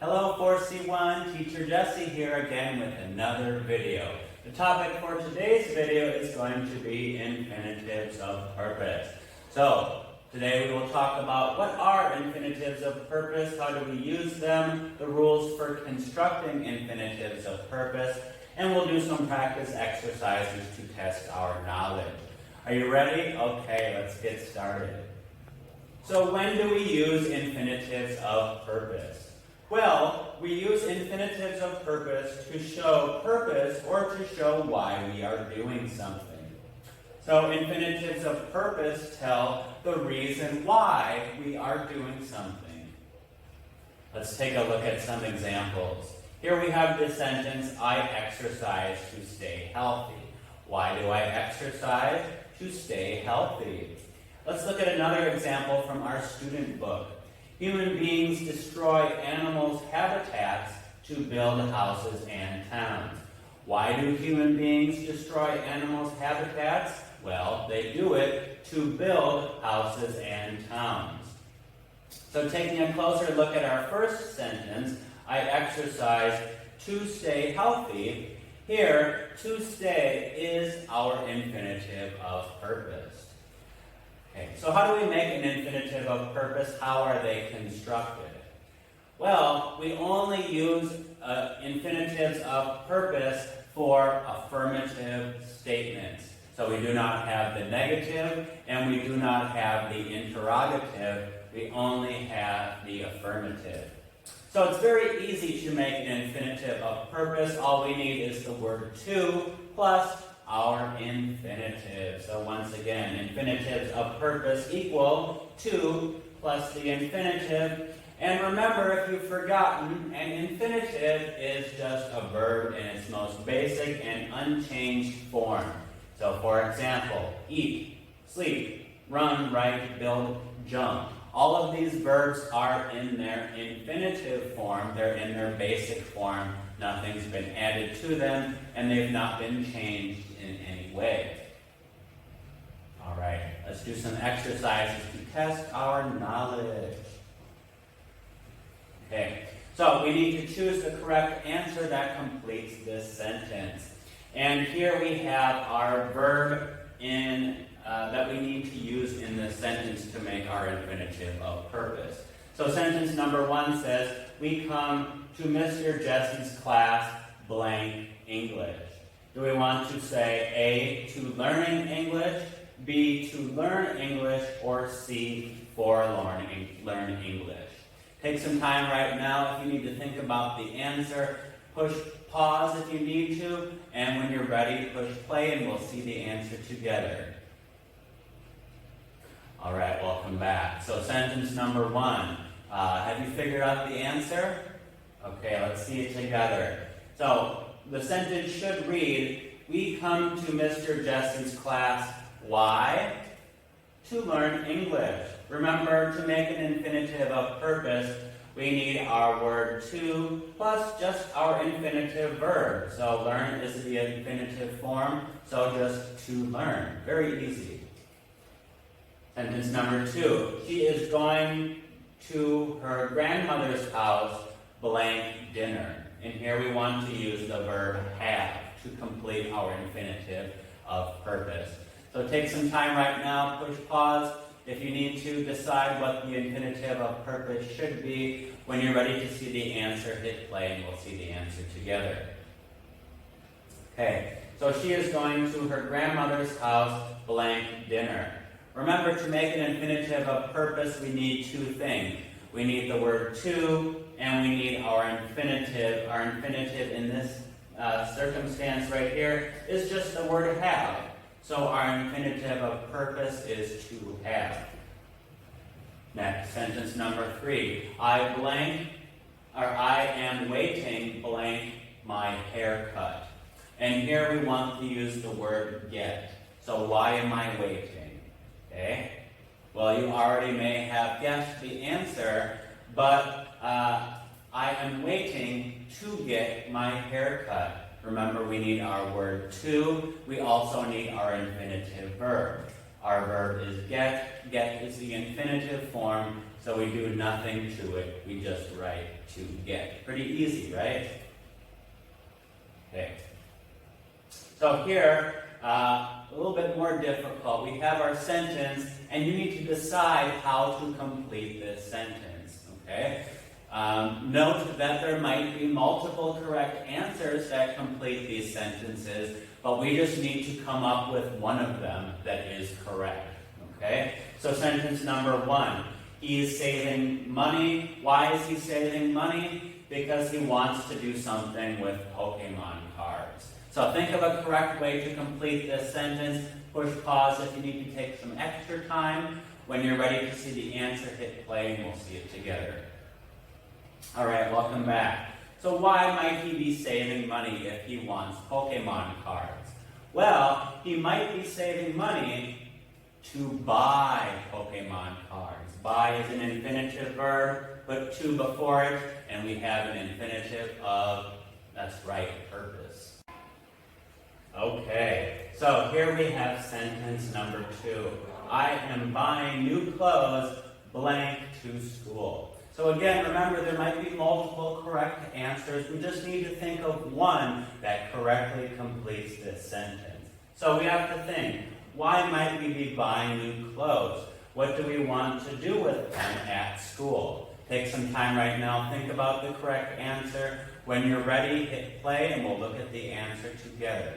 Hello 4C1, Teacher Jesse here again with another video. The topic for today's video is going to be infinitives of purpose. So, today we will talk about what are infinitives of purpose, how do we use them, the rules for constructing infinitives of purpose, and we'll do some practice exercises to test our knowledge. Are you ready? Okay, let's get started. So when do we use infinitives of purpose? Well, we use infinitives of purpose to show purpose or to show why we are doing something. So infinitives of purpose tell the reason why we are doing something. Let's take a look at some examples. Here we have this sentence, I exercise to stay healthy. Why do I exercise? To stay healthy. Let's look at another example from our student book. Human beings destroy animals' habitats to build houses and towns. Why do human beings destroy animals' habitats? Well, they do it to build houses and towns. So taking a closer look at our first sentence, I exercise to stay healthy. Here, to stay is our infinitive of purpose. Okay, so how do we make an infinitive of purpose? How are they constructed? Well, we only use infinitives of purpose for affirmative statements. So we do not have the negative and we do not have the interrogative. We only have the affirmative. So it's very easy to make an infinitive of purpose. All we need is the word to plus our infinitive. So once again, infinitives of purpose equal to plus the infinitive. And remember, if you've forgotten, an infinitive is just a verb in its most basic and unchanged form. So for example, eat, sleep, run, write, build, jump. All of these verbs are in their infinitive form. They're in their basic form. Nothing's been added to them, and they've not been changed in any way. All right, let's do some exercises to test our knowledge. Okay, so we need to choose the correct answer that completes this sentence. And here we have our verb that we need to use in this sentence to make our infinitive of purpose. So sentence number 1 says, we come to Mr. Jesse's class, blank English. Do we want to say A, to learning English, B, to learn English, or C, for learn English? Take some time right now if you need to think about the answer. Push pause if you need to, and when you're ready, push play and we'll see the answer together. All right, welcome back. So sentence number 1, have you figured out the answer? Okay, let's see it together. So the sentence should read, we come to Mr. Jesse's class, why? To learn English. Remember, to make an infinitive of purpose, we need our word to plus just our infinitive verb. So learn is the infinitive form, so just to learn. Very easy. Sentence number 2, she is going to her grandmother's house, blank dinner. And here we want to use the verb have to complete our infinitive of purpose. So take some time right now, push pause. If you need to decide what the infinitive of purpose should be, when you're ready to see the answer, hit play and we'll see the answer together. Okay, so she is going to her grandmother's house, blank dinner. Remember, to make an infinitive of purpose, we need 2 things. We need the word to, and we need our infinitive. Our infinitive in this circumstance right here is just the word have. So our infinitive of purpose is to have. Next, sentence number 3. I am waiting blank my haircut. And here we want to use the word get. So why am I waiting? Okay. Well, you already may have guessed the answer, but I am waiting to get my haircut. Remember, we need our word to. We also need our infinitive verb. Our verb is get. Get is the infinitive form, so we do nothing to it. We just write to get. Pretty easy, right? Okay. So here, a little bit more difficult. We have our sentence, and you need to decide how to complete this sentence, okay? Note that there might be multiple correct answers that complete these sentences, but we just need to come up with one of them that is correct, okay? So sentence number 1, he is saving money. Why is he saving money? Because he wants to do something with Pokemon cards. So think of a correct way to complete this sentence. Push pause if you need to take some extra time. When you're ready to see the answer, hit play and we'll see it together. All right, welcome back. So why might he be saving money if he wants Pokemon cards? Well, he might be saving money to buy Pokemon cards. Buy is an infinitive verb, put to before it, and we have an infinitive of, that's right, purpose. Okay, so here we have sentence number 2. I am buying new clothes, blank, to school. So again, remember, there might be multiple correct answers. We just need to think of one that correctly completes this sentence. So we have to think, why might we be buying new clothes? What do we want to do with them at school? Take some time right now, think about the correct answer. When you're ready, hit play and we'll look at the answer together.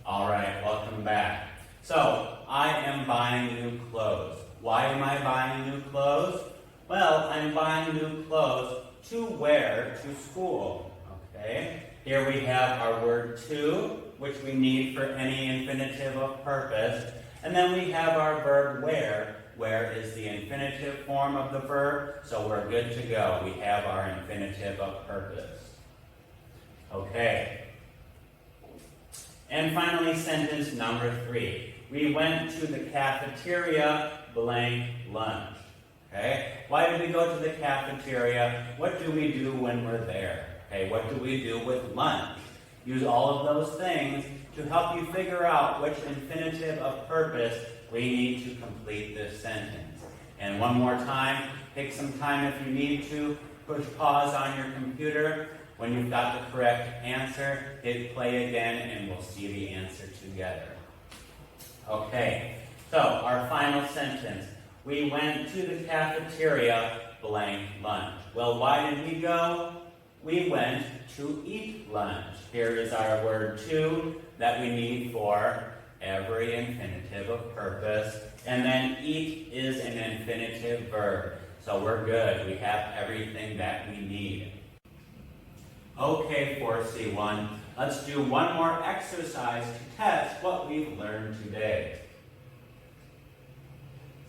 All right, welcome back. So, I am buying new clothes. Why am I buying new clothes? Well, I'm buying new clothes to wear to school. Okay? Here we have our word to, which we need for any infinitive of purpose. And then we have our verb wear. Where is the infinitive form of the verb? So we're good to go. We have our infinitive of purpose. Okay. And finally, sentence number 3. We went to the cafeteria, blank, lunch. Okay? Why did we go to the cafeteria? What do we do when we're there? Okay, what do we do with lunch? Use all of those things to help you figure out which infinitive of purpose we need to complete this sentence. And one more time, take some time if you need to, push pause on your computer. When you've got the correct answer, hit play again and we'll see the answer together. Okay, so our final sentence. We went to the cafeteria, blank, lunch. Well, why did we go? We went to eat lunch. Here is our word to that we need for every infinitive of purpose. And then eat is an infinitive verb. So we're good. We have everything that we need. Okay, 4C1, let's do one more exercise to test what we've learned today.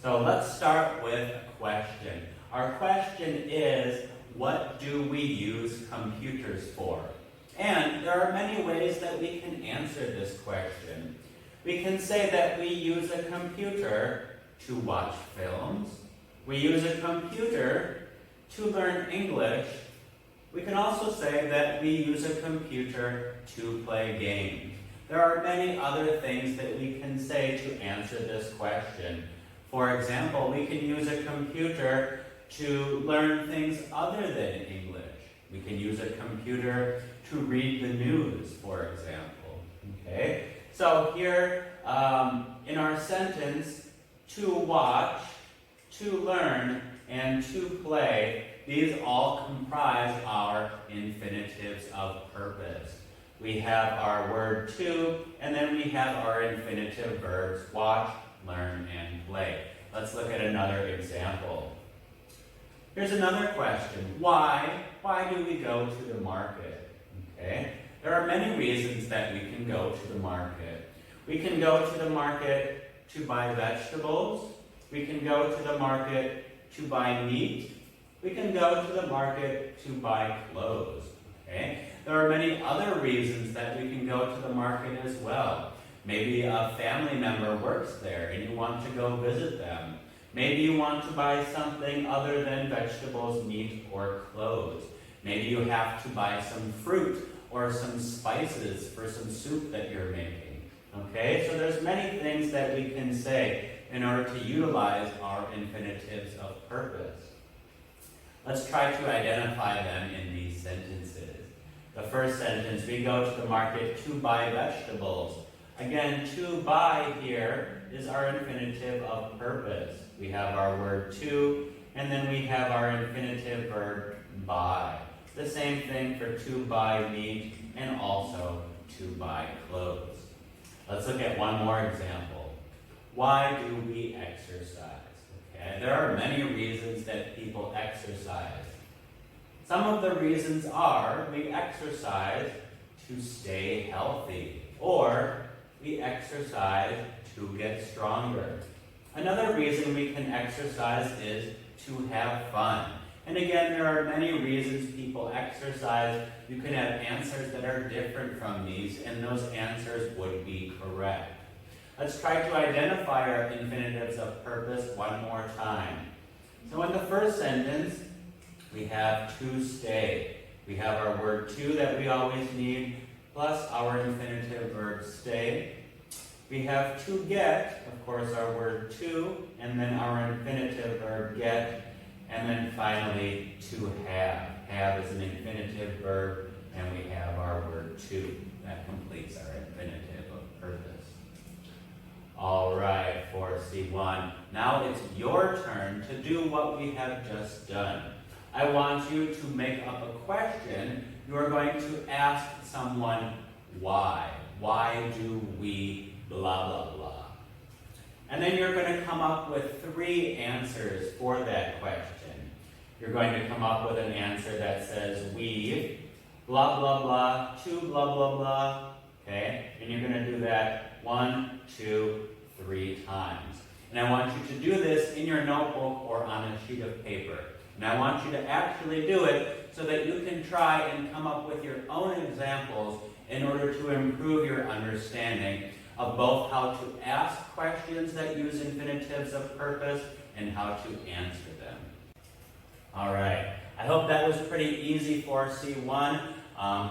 So let's start with a question. Our question is, what do we use computers for? And there are many ways that we can answer this question. We can say that we use a computer to watch films. We use a computer to learn English. We can also say that we use a computer to play games. There are many other things that we can say to answer this question. For example, we can use a computer to learn things other than English. We can use a computer to read the news, for example. Okay? So here in our sentence, to watch, to learn, and to play, these all comprise our infinitives of purpose. We have our word to, and then we have our infinitive verbs, watch, learn, and play. Let's look at another example. Here's another question. Why? Why do we go to the market? Okay? There are many reasons that we can go to the market. We can go to the market to buy vegetables. We can go to the market to buy meat. We can go to the market to buy clothes. Okay? There are many other reasons that we can go to the market as well. Maybe a family member works there and you want to go visit them. Maybe you want to buy something other than vegetables, meat, or clothes. Maybe you have to buy some fruit or some spices for some soup that you're making. Okay, so there's many things that we can say in order to utilize our infinitives of purpose. Let's try to identify them in these sentences. The first sentence, we go to the market to buy vegetables. Again, to buy here is our infinitive of purpose. We have our word to, and then we have our infinitive verb buy. The same thing for to buy meat and also to buy clothes. Let's look at one more example. Why do we exercise? Okay, there are many reasons that people exercise. Some of the reasons are we exercise to stay healthy, or we exercise to get stronger. Another reason we can exercise is to have fun. And again, there are many reasons people exercise. You can have answers that are different from these, and those answers would be correct. Let's try to identify our infinitives of purpose one more time. So in the first sentence, we have to stay. We have our word to that we always need, plus our infinitive verb stay. We have to get, of course, our word to, and then our infinitive verb get, and then finally to have. Have is an infinitive verb, and we have our word to. That completes our infinitive of purpose. All right, for C1. Now it's your turn to do what we have just done. I want you to make up a question. You are going to ask someone why. Why do we blah, blah, blah? And then you're going to come up with 3 answers for that question. You're going to come up with an answer that says we, blah, blah, blah, to blah, blah, blah. Okay? And you're going to do that 1, 2, 3 times. And I want you to do this in your notebook or on a sheet of paper. And I want you to actually do it so that you can try and come up with your own examples in order to improve your understanding of both how to ask questions that use infinitives of purpose and how to answer them. All right. I hope that was pretty easy for C1.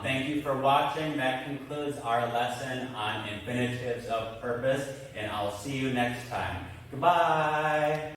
Thank you for watching. That concludes our lesson on infinitives of purpose, and I'll see you next time. Goodbye.